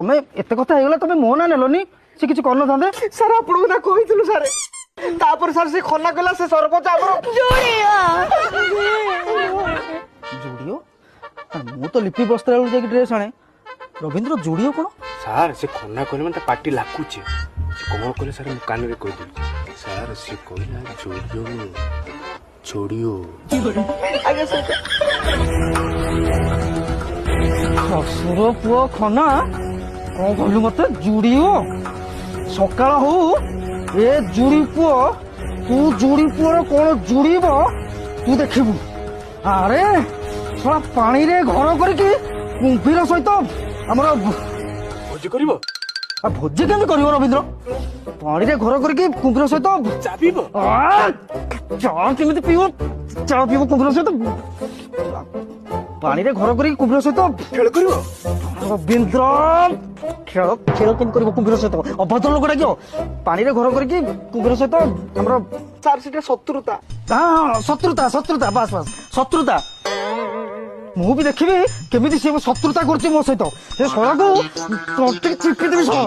তুমি এতে কথা হয়ে গলা তুমি মো না নেলনি সে কিছু করন থান্দে স্যার আপনাকে না কইছিলু স্যার তারপরে স্যার সে খন্না কইলা সে সরপঞ্চ আমার জুড়িও মু তো লিপি বস্ত্রালু যাই ড্রেস আনে রবীন্দ্র জুড়িও কোন ସାର୍ ସେ ଖନା କହିଲେ ମାନେ ତା ପାଟି ଲାଗୁଛି ସେ କଣ କହିଲେ ସାର୍ ମୁଁ କାନରେ କହିଦେଉଛି ସାର୍ ସେ କହିଲା ଯୋଡ଼ିଓ ଆଜ୍ଞା ସାର୍ ଶ୍ୱଶୁର ପୁଅ ଖନା କଣ କହିଲୁ ମତେ ଜୁଡିଓ ସକାଳ ହଉ ଏ ଜୁଡି ପୁଅ ତୁ ଜୁଡି ପୁଅର କଣ ଜୁଡିବ ତୁ ଦେଖିବୁ ଆରେ ଶଳା ପାଣିରେ ଘର କରିକି କୁମ୍ଭୀର ସହିତ ଆମର ଭୋଜି କରିବ ଭୋଜି କେମିତି କରିବ ରବୀନ୍ଦ୍ର ପାଣିରେ ଘର କରିକି କୁମ୍ଭୀର ସହିତ ଚା ପିଇବ ଚା କେମିତି ପିଇବ ଚା ପିଇବ କୁମ୍ଭୀର ସହିତ ପାଣିରେ ଘର କରିକି କୁମ୍ଭୀର ସହିତ ଖେଳ କରିବ ରବୀନ୍ଦ୍ର ଖେଳ ଖେଳ କେମିତି କରିବ କୁମ୍ଭୀର ସହିତ ଅଭଦ୍ର ଲୋକ ଡାକିବ ପାଣିରେ ଘର କରିକି କୁମ୍ଭୀର ସହିତ ଆମର স্যার সেটা শত্রুতা ହଁ ଶତ୍ରୁତା ଶତ୍ରୁତା ବାସ୍ ବାସ୍ ଶତ୍ରୁତା ମୁଁ ବି ଦେଖିବି କେମିତି ସେ ଶତ୍ରୁତା କରୁଛି ମୋ ସହିତ ସେ ଶଳାକୁ ତଣ୍ଟି ଚିପି ଦେବି ଶଳା